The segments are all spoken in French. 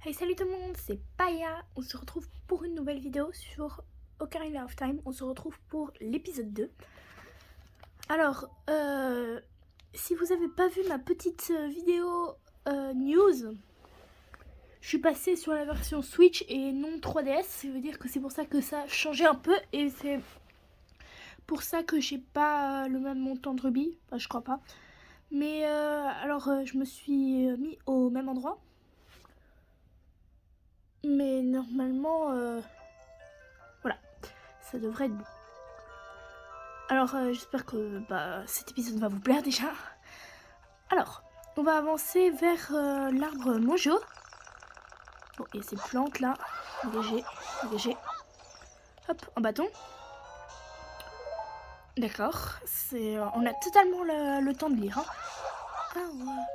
Hey, salut tout le monde, c'est Paya. On se retrouve pour une nouvelle vidéo sur Ocarina of Time. On se retrouve pour l'épisode 2. Alors, si vous n'avez pas vu ma petite vidéo news, je suis passée sur la version Switch et non 3DS. Ça veut dire que c'est pour ça que ça a changé un peu et c'est pour ça que j'ai pas le même montant de rubis. Enfin, je crois pas. Mais je me suis mis au même endroit. Mais normalement, voilà, ça devrait être bon. Alors, j'espère que cet épisode va vous plaire déjà. Alors, on va avancer vers l'arbre Mojo. Bon, il y a ces plantes là. Dégagez, dégagez. Hop, un bâton. D'accord, on a totalement le temps de lire. Hein. Ah ouais.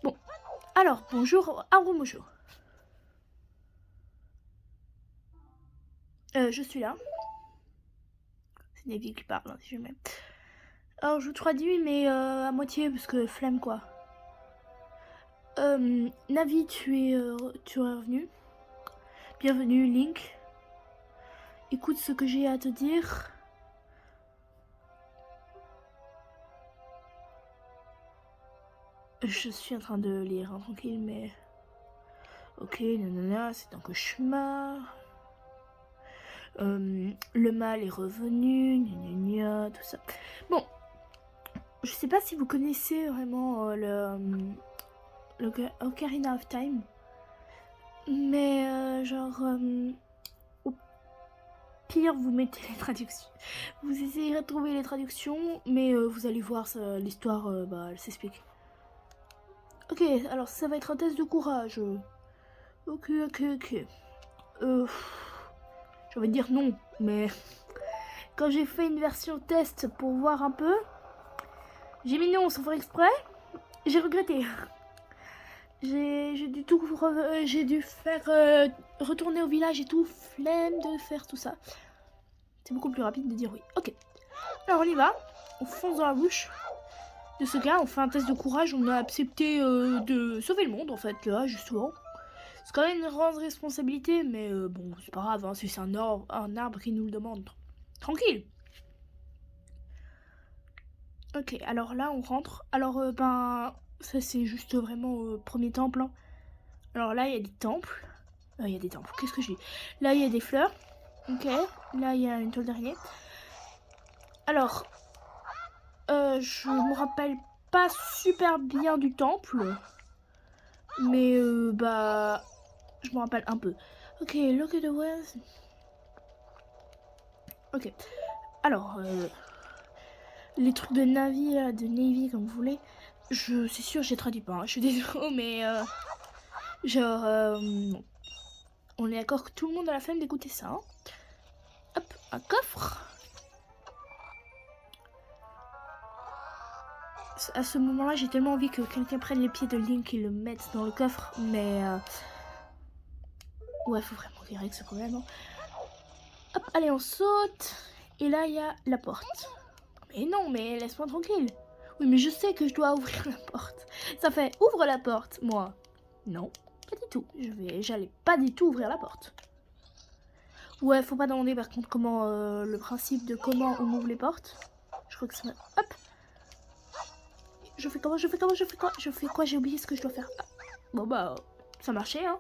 Bon, alors, bonjour, arbre Mojo. Je suis là. C'est Navy qui parle, hein, si jamais. Alors, je vous traduis, mais à moitié, parce que flemme quoi. Navi, tu es revenu. Bienvenue, Link. Écoute ce que j'ai à te dire. Je suis en train de lire, hein, tranquille, mais... Ok, nanana, c'est un cauchemar. Le mal est revenu, gna, tout ça. Bon, je sais pas si vous connaissez vraiment le Ocarina of Time. Mais au pire, vous mettez les traductions. Vous essayerez de trouver les traductions, mais vous allez voir, l'histoire, elle s'explique. Ok, alors ça va être un test de courage. Ok. Je vais dire non, mais quand j'ai fait une version test pour voir un peu, j'ai mis non sans faire exprès, j'ai regretté. J'ai dû faire retourner au village et tout, flemme de faire tout ça. C'est beaucoup plus rapide de dire oui. Ok, alors on y va, on fonce dans la bouche de ce gars, on fait un test de courage, on a accepté de sauver le monde en fait, là, justement. C'est quand même une grande responsabilité, mais bon, c'est pas grave, hein, si c'est un arbre qui nous le demande. Tranquille. Ok, alors là, on rentre. Alors, ça c'est juste vraiment premier temple. Hein. Alors là, il y a des temples. Il y a des temples, qu'est-ce que je dis? Là, il y a des fleurs. Ok, là, il y a une toile d'araignée. Alors, je me rappelle pas super bien du temple. Mais, je me rappelle un peu. Ok, look at the west. Ok. Alors, les trucs de Navy, comme vous voulez. C'est sûr, j'ai traduit pas. Hein. Je suis désolée, mais on est d'accord que tout le monde a la flemme d'écouter ça. Hein. Hop, un coffre. À ce moment-là, j'ai tellement envie que quelqu'un prenne les pieds de Link et le mette dans le coffre, mais ouais, faut vraiment qu'il règle ce problème. Hein. Hop, allez, on saute. Et là, il y a la porte. Mais non, mais laisse-moi tranquille. Oui, mais je sais que je dois ouvrir la porte. Ça fait ouvre la porte, moi. Non, pas du tout. J'allais pas du tout ouvrir la porte. Ouais, faut pas demander par contre comment le principe de comment on ouvre les portes. Je crois que ça. Hop. Je fais quoi j'ai oublié ce que je dois faire. Ah. Bon ça marchait hein.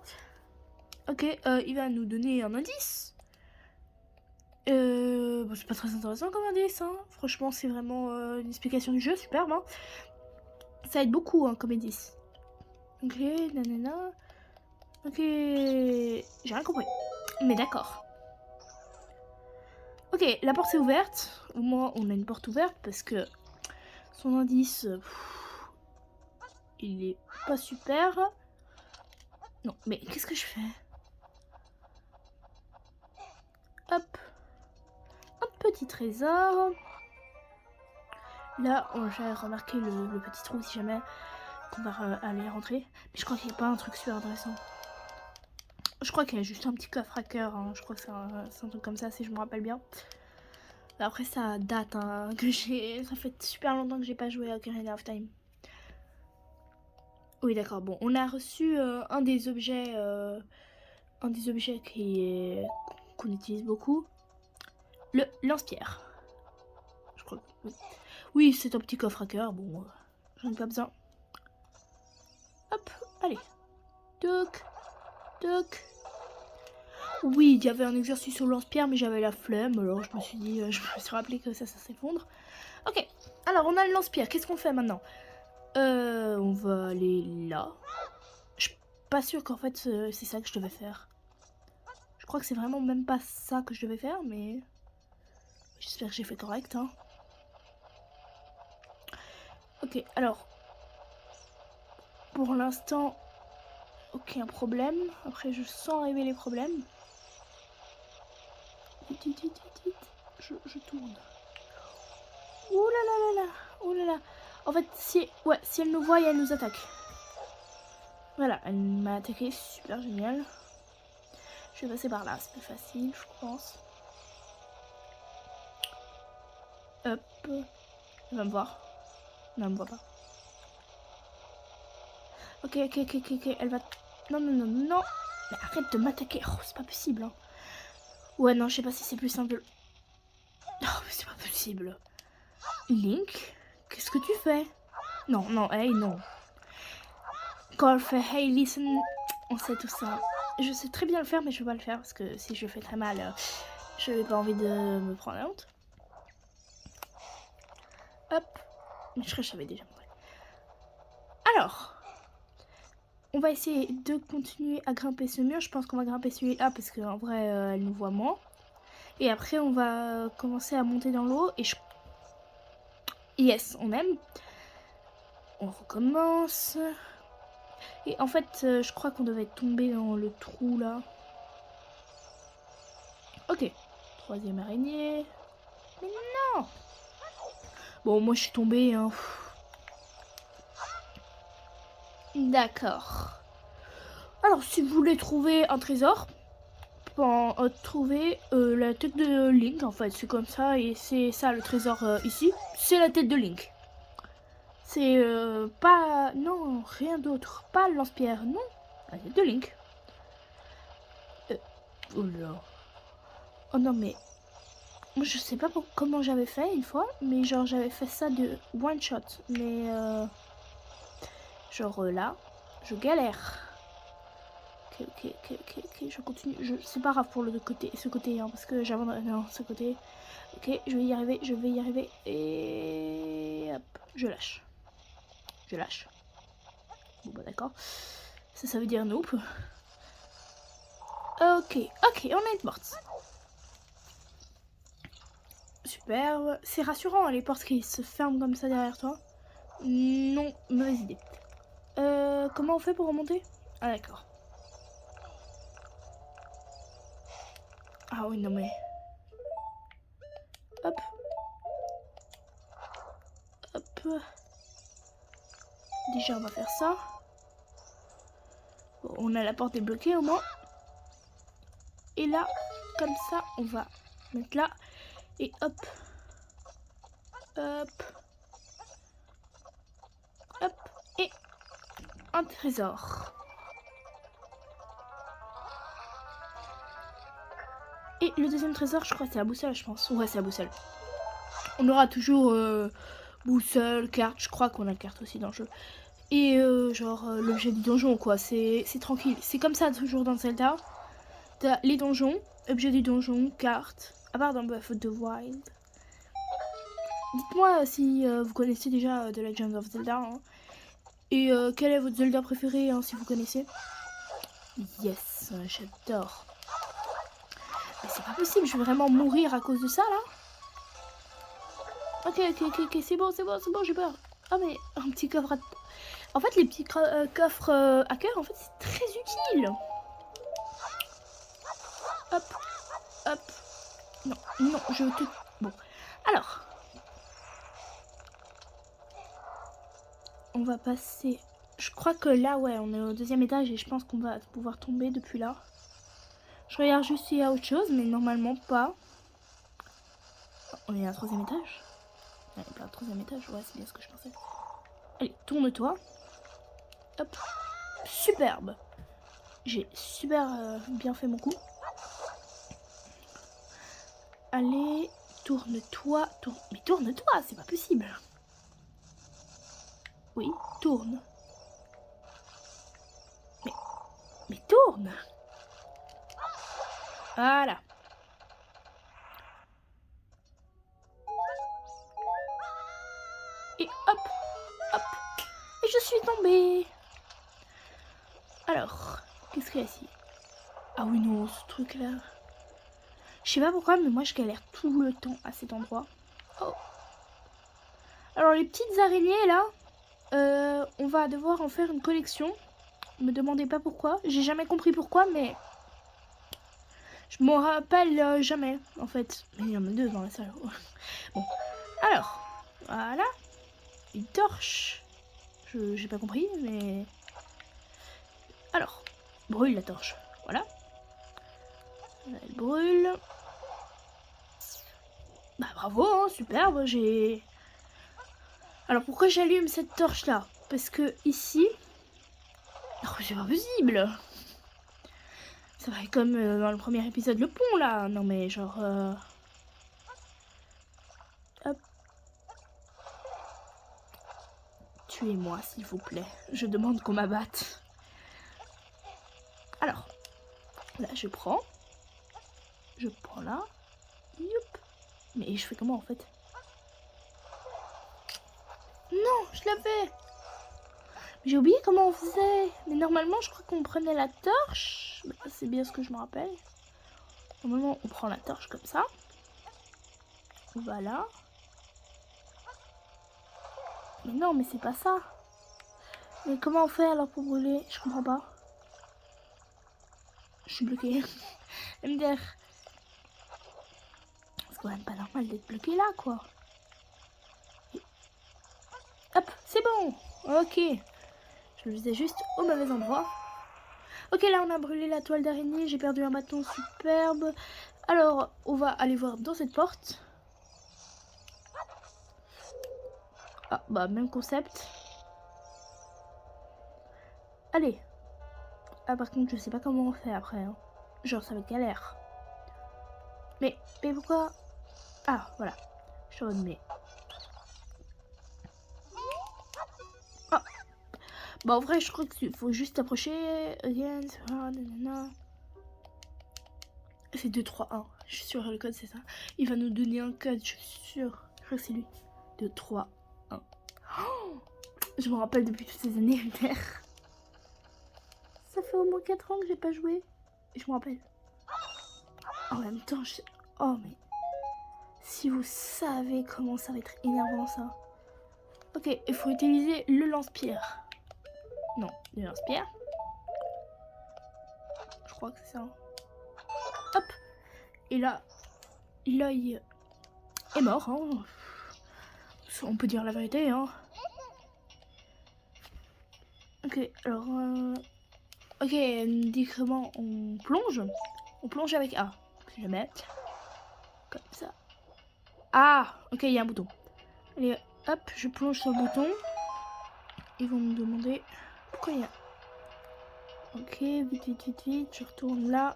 Ok, il va nous donner un indice. C'est pas très intéressant comme indice, hein. Franchement, c'est vraiment une explication du jeu, superbe. Hein. Ça aide beaucoup hein, comme indice. Ok, nanana. Ok, j'ai rien compris. Mais d'accord. Ok, la porte est ouverte. Au moins, on a une porte ouverte parce que son indice, il est pas super. Non, mais qu'est-ce que je fais? Hop. Un petit trésor. Là, j'ai remarqué le petit trou si jamais qu'on va aller rentrer. Mais je crois qu'il n'y a pas un truc super intéressant. Je crois qu'il y a juste un petit coffre à cœur. Hein. Je crois que c'est un truc comme ça, si je me rappelle bien. Après, ça date hein, que j'ai. Ça fait super longtemps que j'ai pas joué à Ocarina of Time. Oui, d'accord. Bon, on a reçu un des objets qu'on utilise beaucoup. Le lance-pierre. Je crois. Oui, oui, c'est un petit coffre à cœur. Bon, j'en ai pas besoin. Hop, allez. Toc, toc. Oui, il y avait un exercice sur le lance-pierre, mais j'avais la flemme. Alors je me suis dit, je me suis rappelé que ça s'effondre. Ok, alors on a le lance-pierre. Qu'est-ce qu'on fait maintenant? On va aller là. Je suis pas sûre qu'en fait c'est ça que je devais faire. Je crois que c'est vraiment même pas ça que je devais faire, mais j'espère que j'ai fait correct. Hein. Ok, alors pour l'instant, aucun problème. Après, je sens arriver les problèmes. Vite, vite, vite, vite, vite. Je tourne. Ouh là là là là. Ouh là là. En fait, si elle nous voit, elle nous attaque. Voilà, elle m'a attaqué, super génial. Je vais passer par là, c'est plus facile, je pense. Hop. Elle va me voir. Non, elle me voit pas. Ok, elle va... Non, non, non, non. Mais arrête de m'attaquer. Oh, c'est pas possible. Hein. Ouais, non, je sais pas si c'est plus simple. Oh, mais c'est pas possible. Link, qu'est-ce que tu fais? Non, non, hey, non. Quand elle fait hey, listen, on sait tout ça. Je sais très bien le faire, mais je vais pas le faire parce que si je le fais très mal, je n'ai pas envie de me prendre la honte. Hop. Je savais déjà. Alors, on va essayer de continuer à grimper ce mur. Je pense qu'on va grimper celui-là parce qu'en vrai, elle nous voit moins. Et après, on va commencer à monter dans l'eau. Et je... Yes, on aime. On recommence. Et en fait, je crois qu'on devait tomber dans le trou là. Ok. Troisième araignée. Mais non! Bon, moi je suis tombée. Hein. D'accord. Alors, si vous voulez trouver un trésor, trouver la tête de Link en fait. C'est comme ça et c'est ça le trésor ici. C'est la tête de Link. C'est pas... Non, rien d'autre. Pas le lance-pierre, non. La tête de Link. Oh là. Oh non mais... Moi je sais pas comment j'avais fait une fois. Mais genre j'avais fait ça de one shot. Mais genre là, je galère. Ok, je continue. C'est pas grave pour le côté, ce côté, hein, parce que j'avais... Non, ce côté. Ok, je vais y arriver. Et hop, je lâche. Je lâche. Bon bah d'accord. Ça veut dire nope. Ok, on est morte. Super. C'est rassurant les portes qui se ferment comme ça derrière toi. Non, mauvaise idée. Comment on fait pour remonter? Ah d'accord. Ah oui, non mais... Hop. Hop. Déjà, on va faire ça. Bon, on a la porte débloquée au moins. Et là, comme ça, on va mettre là. Et hop. Hop. Hop. Et un trésor. Et le deuxième trésor, je crois que c'est la boussole, je pense. Ouais, c'est la boussole. On aura toujours boussole, carte. Je crois qu'on a carte aussi dans le jeu. Et genre l'objet du donjon, quoi. C'est tranquille. C'est comme ça toujours dans Zelda. T'as les donjons, objet du donjon, carte. À part dans Breath of the Wild. Dites-moi si vous connaissez déjà The Legend of Zelda. Hein. Et quel est votre Zelda préféré, hein, si vous connaissez? Yes, j'adore. Mais c'est pas possible, je vais vraiment mourir à cause de ça, là. Ok, c'est bon, j'ai peur. Ah, mais un petit coffre à... En fait, les petits coffres à cœur, en fait, c'est très utile. Hop, hop. Non, je te... Bon, alors. On va passer... Je crois que là, ouais, on est au deuxième étage et je pense qu'on va pouvoir tomber depuis là. Je regarde juste s'il y a autre chose, mais normalement pas. On est à un troisième étage? Ouais, pas un troisième étage, ouais, c'est bien ce que je pensais. Allez, tourne-toi. Hop. Superbe. J'ai super bien fait mon coup. Allez, tourne-toi. Mais tourne-toi, c'est pas possible. Oui, tourne. Mais tourne. Voilà. Et hop, hop. Et je suis tombée. Alors, qu'est-ce qu'il y a ici? Ah oui, non, ce truc-là. Je sais pas pourquoi, mais moi je galère tout le temps à cet endroit. Oh. Alors, les petites araignées là, on va devoir en faire une collection. Me demandez pas pourquoi. J'ai jamais compris pourquoi, mais je m'en rappelle jamais en fait. Mais il y en a deux dans la salle. Bon, alors, voilà. Une torche. J'ai pas compris, mais. Alors, brûle la torche. Voilà. Elle brûle. Bah bravo, hein, superbe, j'ai... Alors pourquoi j'allume cette torche là? Parce que ici... Oh, c'est pas possible. Ça va être comme dans le premier épisode, le pont là. Non mais genre... Hop. Tuez-moi s'il vous plaît. Je demande qu'on m'abatte. Alors. Là je prends. Je prends là. Youp. Mais je fais comment en fait? Non, je l'avais. J'ai oublié comment on faisait. Mais normalement, je crois qu'on prenait la torche. C'est bien ce que je me rappelle. Normalement, on prend la torche comme ça. Voilà. Mais non, mais c'est pas ça. Mais comment on fait alors pour brûler? Je comprends pas. Je suis bloquée. MDR. C'est quand même pas normal d'être bloqué là, quoi. Et... Hop, c'est bon. Ok. Je le faisais juste au mauvais endroit. Ok, là, on a brûlé la toile d'araignée. J'ai perdu un bâton superbe. Alors, on va aller voir dans cette porte. Ah, bah, même concept. Allez. Ah, par contre, je sais pas comment on fait après. Hein. Genre, ça va être galère. Mais pourquoi? Ah, voilà. Je te remets. Ah. Bah, en vrai, je crois qu'il faut juste approcher. Again. C'est 2, 3, 1. Je suis sûre, le code, c'est ça. Il va nous donner un code, je suis sûre. Je crois que c'est lui. 2, 3, 1. Oh, je me rappelle depuis toutes ces années, merde. Ça fait au moins 4 ans que j'ai pas joué. Et je me rappelle. En même temps, je... Oh, mais... Si vous savez comment ça va être énervant, ça. Ok, il faut utiliser le lance-pierre. Non, le lance-pierre. Je crois que c'est ça. Hop. Et là, l'œil est mort. Hein. On peut dire la vérité. Hein. Ok, alors... Ok, elle dit comment on plonge. On plonge avec A. Si jamais. Comme ça. Ah, ok, il y a un bouton. Allez, hop, je plonge sur le bouton. Ils vont me demander pourquoi il y a... Ok, vite, vite, vite, vite. Je retourne là.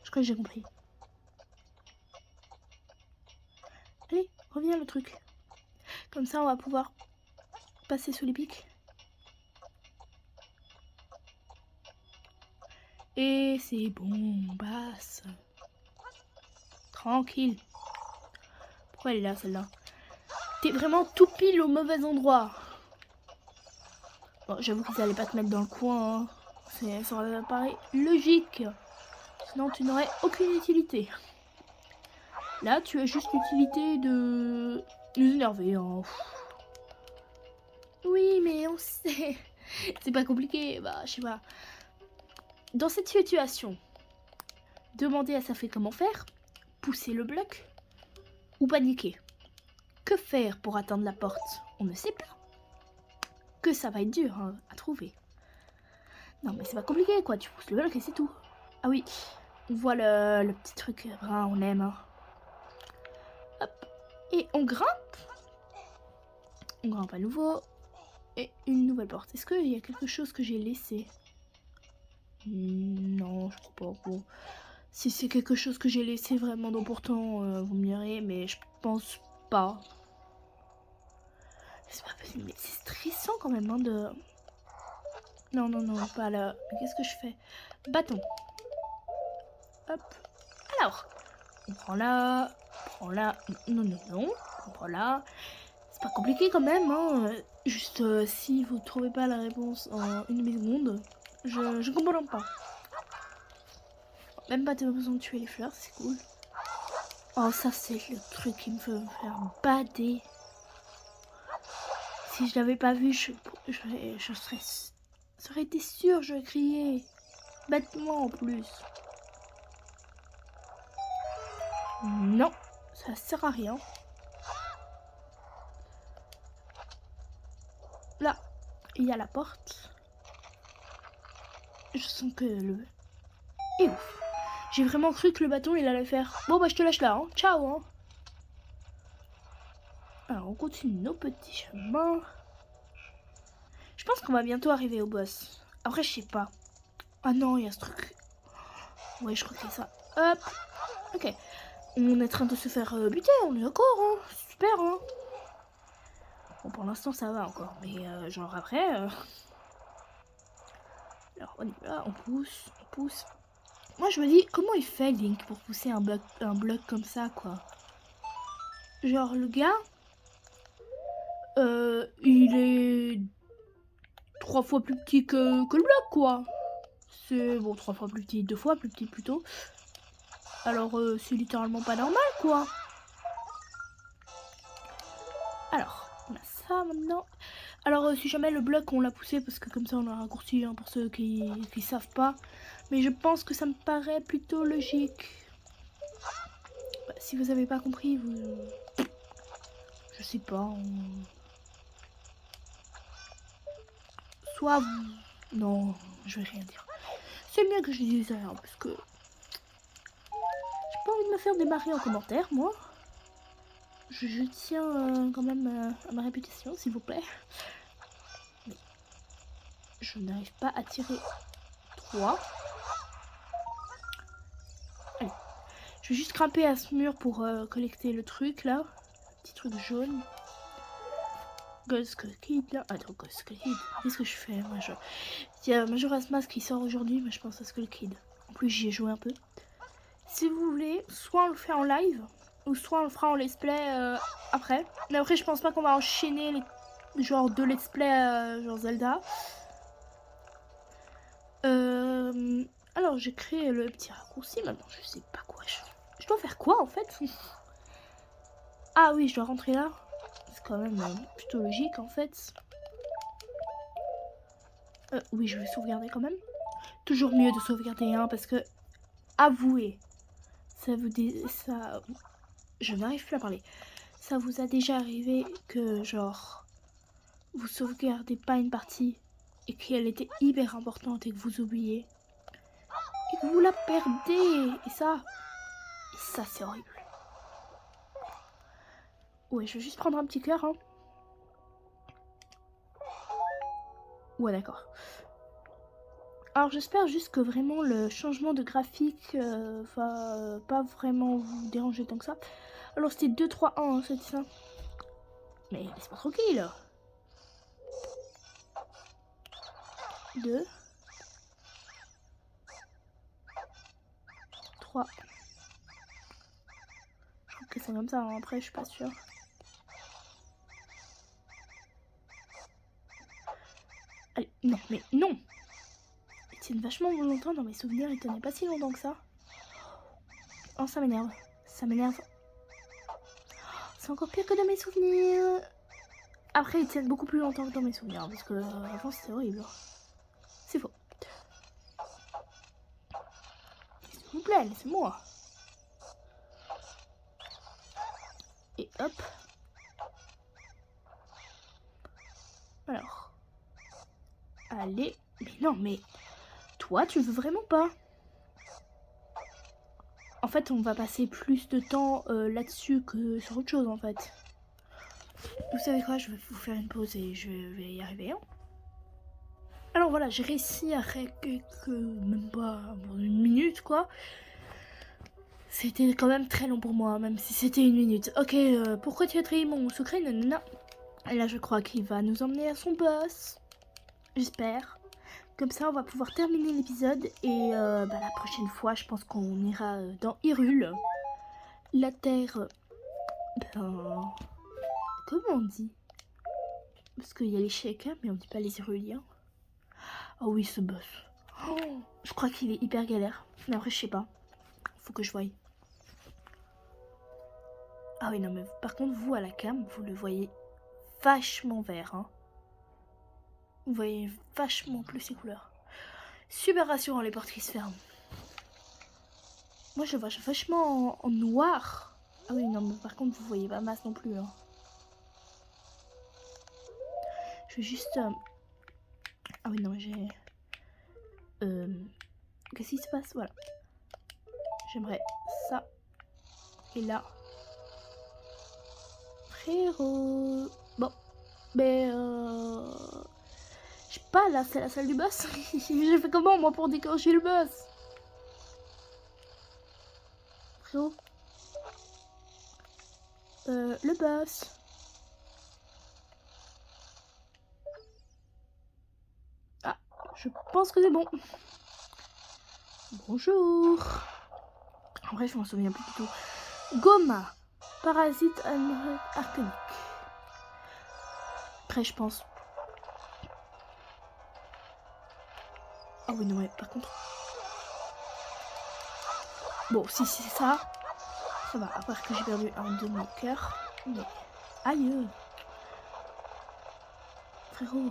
Je crois que j'ai compris. Allez, reviens le truc. Comme ça, on va pouvoir passer sous les pics. Et c'est bon, basse. Tranquille. Pourquoi elle est là, celle-là? T'es vraiment tout pile au mauvais endroit. Bon, j'avoue que ça allait pas te mettre dans le coin. Hein. Ça aurait paru logique. Sinon, tu n'aurais aucune utilité. Là, tu as juste l'utilité de nous énerver. Hein. Oui, mais on sait. C'est pas compliqué. Bah, je sais pas. Dans cette situation, demander à Safé comment faire, pousser le bloc ou paniquer. Que faire pour atteindre la porte? On ne sait pas. Que ça va être dur hein, à trouver. Non, mais c'est pas compliqué, quoi. Tu pousses le bloc et c'est tout. Ah oui, on voit le petit truc brun, on aime. Hein. Hop. Et on grimpe. On grimpe à nouveau. Et une nouvelle porte. Est-ce qu'il y a quelque chose que j'ai laissé? Non, je crois pas. Bon. Si c'est quelque chose que j'ai laissé vraiment d'important, vous me direz, mais je pense pas. C'est pas possible, mais c'est stressant quand même hein, de... Non, non, non, pas là. Mais qu'est-ce que je fais? Bâton. Hop. Alors, on prend là, non, non, non, on prend là. C'est pas compliqué quand même, hein. Juste, si vous trouvez pas la réponse en une demi-seconde, je comprends pas. Même pas besoin de tuer les fleurs, c'est cool. Oh, ça c'est le truc qui me fait me faire bader. Si je l'avais pas vu, je serais été sûre, je criais. Bêtement en plus. Non, ça sert à rien. Là, il y a la porte. Je sens que le... Et ouf. J'ai vraiment cru que le bâton, il allait faire... Bon, bah, je te lâche là, hein. Ciao, hein. Alors, on continue nos petits chemins. Je pense qu'on va bientôt arriver au boss. Après, je sais pas. Ah non, il y a ce truc. Ouais, je crois que c'est ça. Hop. Ok. On est en train de se faire buter, on est d'accord, hein. Super, hein. Bon, pour l'instant, ça va encore. Mais genre après... Alors, on y va, on pousse. Moi, je me dis, comment il fait, Link, pour pousser un bloc comme ça, quoi. Genre, le gars... il est 3 fois plus petit que le bloc, quoi. C'est, bon, 3 fois plus petit, 2 fois plus petit, plutôt. Alors, c'est littéralement pas normal, quoi. Alors, on a ça, maintenant. Alors, si jamais le bloc, on l'a poussé, parce que comme ça, on a raccourci, hein, pour ceux qui savent pas. Mais je pense que ça me paraît plutôt logique. Bah, si vous avez pas compris, vous... Je sais pas. Soit vous... Non, je vais rien dire. C'est mieux que je dise rien, parce que... J'ai pas envie de me faire démarrer en commentaire, moi. Je tiens quand même à ma réputation, s'il vous plaît. Mais je n'arrive pas à tirer 3. Allez. Je vais juste grimper à ce mur pour collecter le truc, là. Petit truc jaune. Ghost Kid, là. Attends, Ghost Kid. Qu'est-ce que je fais, moi il y a Majora's Mask qui sort aujourd'hui, mais je pense à Skull Kid. En plus, j'y ai joué un peu. Si vous voulez, soit on le fait en live, ou soit on le fera en let's play après. Mais après, je pense pas qu'on va enchaîner les genre 2 let's play genre Zelda. Alors, j'ai créé le petit raccourci. Maintenant, je sais pas quoi. Je dois faire quoi en fait? Ah oui, je dois rentrer là. C'est quand même plutôt logique en fait. Oui, je vais sauvegarder quand même. Toujours mieux de sauvegarder hein, parce que avouez, ça vous ça, je n'arrive plus à parler. Ça vous a déjà arrivé que genre vous sauvegardez pas une partie et qu'elle était hyper importante et que vous oubliez et que vous la perdez et ça c'est horrible. Ouais, je vais juste prendre un petit cœur hein. Ouais, d'accord. Alors j'espère juste que vraiment le changement de graphique va pas vraiment vous déranger tant que ça. Alors c'était 2, 3, 1, hein, c'est ça. Mais laisse-moi tranquille. 2, 3. Je crois que c'est comme ça, hein. Après je suis pas sûre. Allez, non, mais non. Ils tiennent vachement longtemps dans mes souvenirs, ils tenaient pas si longtemps que ça. Oh, ça m'énerve. Ça m'énerve. C'est encore pire que dans mes souvenirs. Après, ils tiennent beaucoup plus longtemps que dans mes souvenirs, parce que avant c'était horrible. C'est faux. S'il vous plaît, laissez-moi. Et hop. Alors. Allez. Mais non, mais... Toi, tu veux vraiment pas? En fait, on va passer plus de temps là-dessus que sur autre chose, en fait. Vous savez quoi, je vais vous faire une pause et je vais y arriver. Hein. Alors voilà, j'ai réussi à même pas une minute quoi. C'était quand même très long pour moi, même si c'était une minute. Ok, pourquoi tu as trahi mon secret? Non. Et là, je crois qu'il va nous emmener à son boss. J'espère. Comme ça, on va pouvoir terminer l'épisode. Et la prochaine fois, je pense qu'on ira dans Hyrule. La Terre... comment on dit? Parce qu'il y a les Shakers, mais on dit pas les Hyruliens. Ah oui, ce boss. Oh, je crois qu'il est hyper galère. Mais après, je sais pas. Faut que je voie. Ah oui, non, mais par contre, vous, à la cam, vous le voyez vachement vert. Hein. Vous voyez vachement plus ses couleurs. Super rassurant, les portes qui se ferment. Moi, je le vois vachement en noir. Ah oui, non, mais par contre, vous voyez pas masse non plus. Hein. Je vais juste... Ah oui, non, j'ai... Qu'est-ce qui se passe? Voilà. J'aimerais ça. Et là. Frérot. Bon. Mais je sais pas, là, c'est la salle du boss. J'ai fait comment, moi, pour déclencher le boss? Frérot. Le boss. Ah, je pense que c'est bon. Bonjour. En vrai, je m'en souviens plus du tout. Goma. Parasite arcanique. Après, je pense. Ah oui, non, mais par contre. Bon, si c'est ça, ça va. À part que j'ai perdu un de mon cœur. Mais. Aïe. Frérot.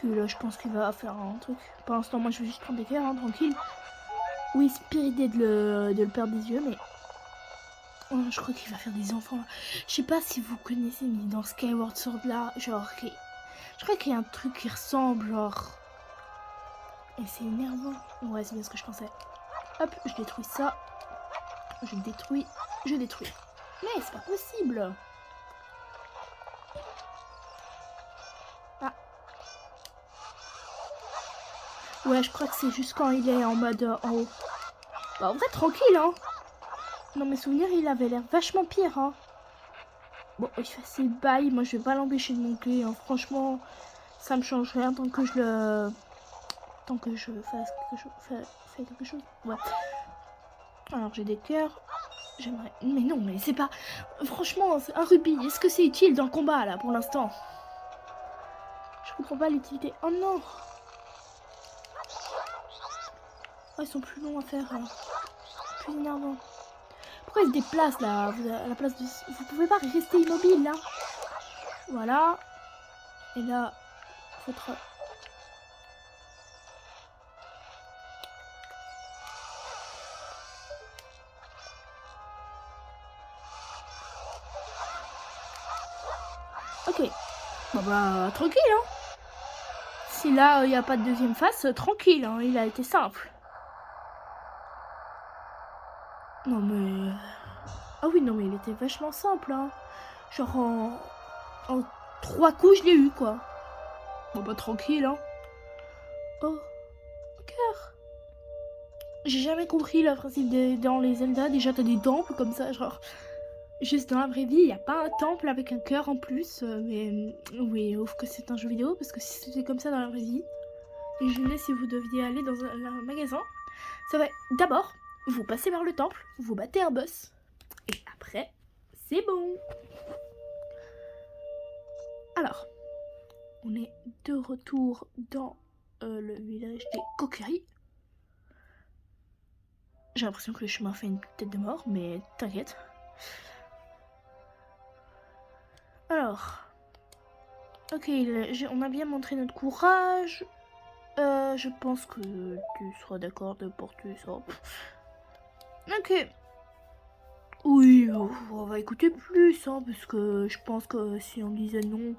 Que là, je pense qu'il va faire un truc. Pour l'instant, moi, je vais juste prendre des cœurs, hein, tranquille. Oui, Spiridé de le perdre des yeux, mais. Oh, je crois qu'il va faire des enfants là. Je sais pas si vous connaissez, mais dans Skyward Sword là, genre. Je crois qu'il y a un truc qui ressemble, genre. Et c'est énervant. Ouais, c'est bien ce que je pensais. Hop, je détruis ça. Je détruis. Mais c'est pas possible. Ah. Ouais, je crois que c'est juste quand il est en mode en haut. Bah, en vrai, tranquille, hein. Dans mes souvenirs, il avait l'air vachement pire, hein. Bon, il fait ses bails. Moi, je vais pas l'empêcher de monter. Hein. Franchement, ça me change rien tant que je le... Tant que je fasse quelque chose. Ouais. Alors, j'ai des cœurs. J'aimerais... Mais non, mais c'est pas... Franchement, c'est un rubis. Est-ce que c'est utile dans le combat, là, pour l'instant? Je comprends pas l'utilité. Oh non! Oh, ils sont plus longs à faire. Plus énervants. Pourquoi ils se déplacent, là? À la place de... Vous pouvez pas rester immobile, là? Voilà. Et là, votre... Ok. Bon bah, tranquille, hein. Si là, il n'y a pas de deuxième phase, tranquille, hein. Il a été simple. Non mais... Ah oui, non mais il était vachement simple, hein. Genre en 3 coups, je l'ai eu, quoi. Bon bah, tranquille, hein. Oh, cœur. J'ai jamais compris le principe dans les Zelda. Déjà, t'as des temples comme ça, genre... Juste dans la vraie vie, il n'y a pas un temple avec un cœur en plus. Mais oui, ouf que c'est un jeu vidéo, parce que si c'était comme ça dans la vraie vie, et je me si vous deviez aller dans un magasin, ça va d'abord, vous passez vers le temple, vous battez un boss, et après, c'est bon. Alors, on est de retour dans le village des Kokiri. J'ai l'impression que le chemin fait une tête de mort, mais t'inquiète. Alors, ok, on a bien montré notre courage. Je pense que tu seras d'accord de porter ça. Ok. Oui, on va écouter plus, hein, parce que je pense que si on disait non...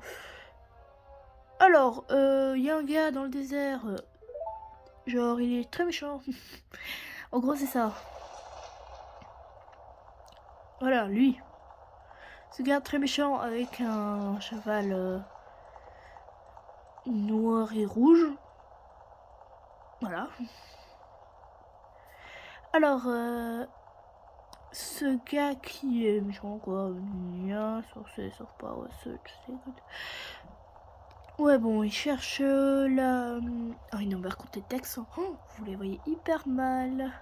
Alors, il y a un gars dans le désert, genre il est très méchant. En gros, c'est ça. Voilà, lui. Ce gars très méchant avec un cheval noir et rouge. Voilà. Alors, ce gars qui est méchant, quoi. Sauf pas, ouais, tu sais, écoute. Ouais, bon, il cherche la... Oh, il m'a raconté le texte. Oh, vous les voyez hyper mal.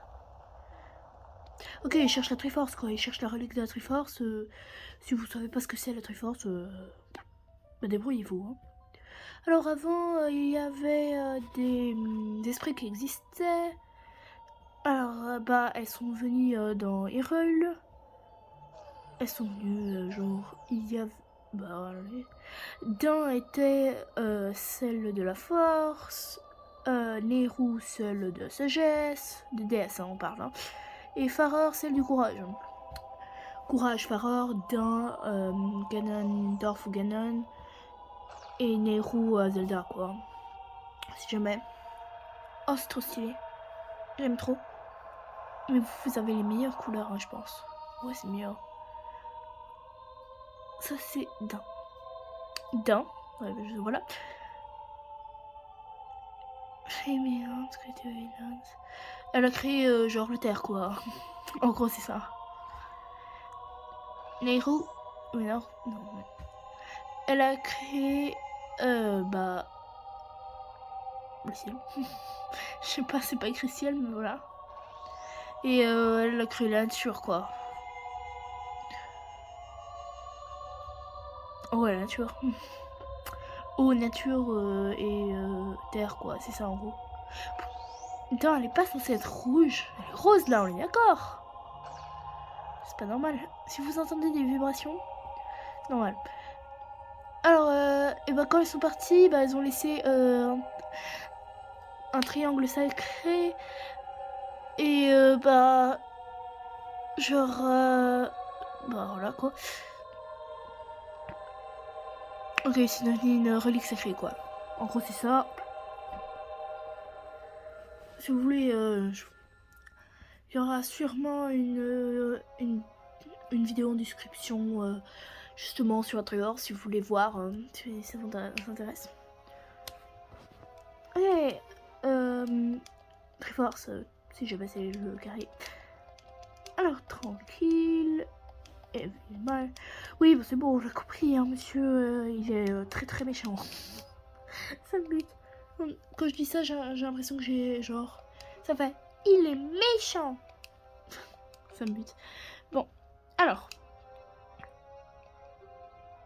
Ok, il cherche la Triforce, quoi. Il cherche la relique de la Triforce. Si vous savez pas ce que c'est la Triforce, bah, débrouillez-vous. Hein. Alors, avant, il y avait des esprits qui existaient. Alors, bah, elles sont venues dans Hyrule. Elles sont venues, genre, il y a... Bah, d'un était celle de la force, Nehru celle de la sagesse, de déesse, hein, on parle, hein, et Faror celle du courage. Courage, Faror, d'un, Ganondorf ou Ganon, et Nehru Zelda, quoi. Si jamais. Oh, c'est trop stylé. J'aime trop. Mais vous avez les meilleures couleurs, hein, je pense. Ouais, c'est mieux. Ça, c'est d'un. D'un. Ouais, voilà. Elle a créé genre le terre, quoi. En gros, c'est ça. Nehru. Mais non. Elle a créé. Bah. Le ciel. Je sais pas, c'est pas écrit ciel, mais voilà. Et elle a créé la nature, quoi. Ouais, la nature. Eau, nature et terre, quoi. C'est ça, en gros. Putain, elle est pas censée être rouge. Elle est rose, là, on est d'accord. C'est pas normal. Si vous entendez des vibrations, c'est normal. Alors, et ben quand ils sont partis, bah, ils ont laissé un triangle sacré. Et bah... Genre... bah voilà, quoi. Ok, c'est une relique sacrée, quoi. En gros, c'est ça. Si vous voulez, il y aura sûrement une vidéo en description, justement, sur Atreor, si vous voulez voir, si ça vous intéresse. Ok, Triforce, si jamais c'est le carré. Alors, tranquille. Et mal. Oui, bah, c'est bon, j'ai compris, hein, monsieur, il est très très méchant. Ça me bute. Quand je dis ça, j'ai l'impression que j'ai genre... Ça fait... Il est méchant. Ça me bute. Bon, alors.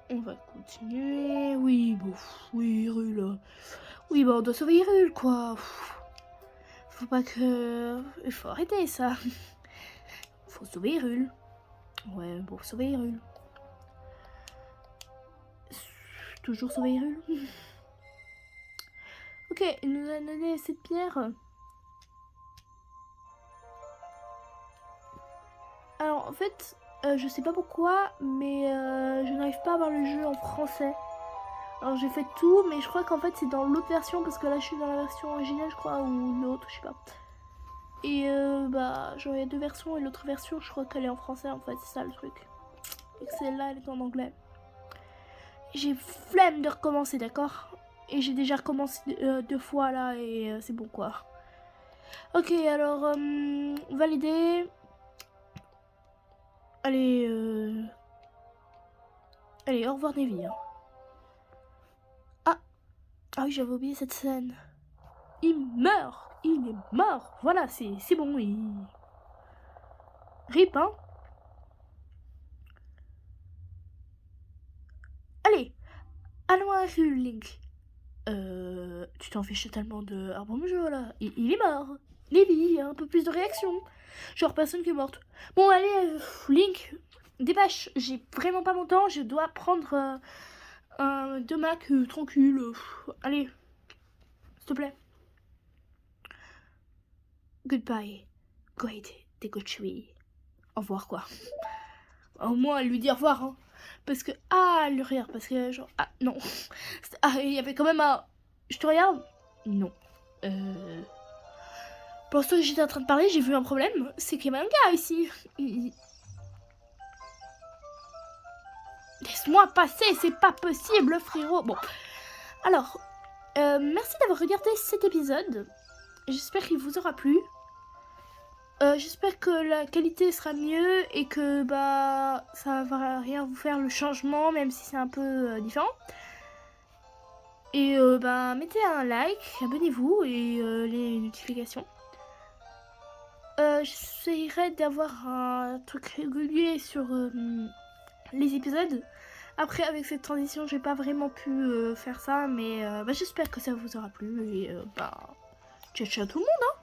On va continuer. Oui, bon, oui, Hyrule. Oui, bah on doit sauver Hyrule, quoi. Faut pas que... Il faut arrêter ça. Faut sauver Hyrule. Ouais, bon, sauver Hyrule. Toujours sauver Hyrule. Ok, il nous a donné cette pierre. Alors, en fait, je sais pas pourquoi, mais je n'arrive pas à avoir le jeu en français. Alors, j'ai fait tout, mais je crois qu'en fait, c'est dans l'autre version, parce que là, je suis dans la version originale, je crois, ou l'autre, je sais pas. Et bah, genre, il y a deux versions, et l'autre version, je crois qu'elle est en français, en fait, c'est ça le truc. Et que celle-là, elle est en anglais. J'ai flemme de recommencer, d'accord? Et j'ai déjà recommencé deux fois, là, et c'est bon, quoi. Ok, alors, valider. Allez, allez, au revoir Nevi. Hein. Ah oui, j'avais oublié cette scène. Il meurt. Il est mort. Voilà, c'est bon. Rip, hein. Allez, allons à Hyrule, Link. Tu t'en fiches tellement de Arbre Jeu, là. Il est mort. Nevi, un peu plus de réaction. Genre, personne qui est morte. Bon, allez, Link, dépêche. J'ai vraiment pas mon temps. Je dois prendre deux Mac tranquille. Allez, s'il te plaît. Goodbye, great Dekochui. Au revoir, quoi. Au moins, elle lui dit au revoir, hein. Parce que, le rire, parce que, genre, non. Il y avait quand même un... Je te regarde? Non. Pour l'instant que j'étais en train de parler, j'ai vu un problème. C'est qu'il y avait un gars ici. Laisse-moi passer, c'est pas possible, frérot. Bon, alors, merci d'avoir regardé cet épisode. J'espère qu'il vous aura plu. J'espère que la qualité sera mieux et que bah ça va rien vous faire le changement, même si c'est un peu différent. Et bah mettez un like, abonnez-vous et les notifications. J'essaierai d'avoir un truc régulier sur les épisodes. Après, avec cette transition, j'ai pas vraiment pu faire ça, mais bah, j'espère que ça vous aura plu. Et bah, ciao ciao tout le monde, hein.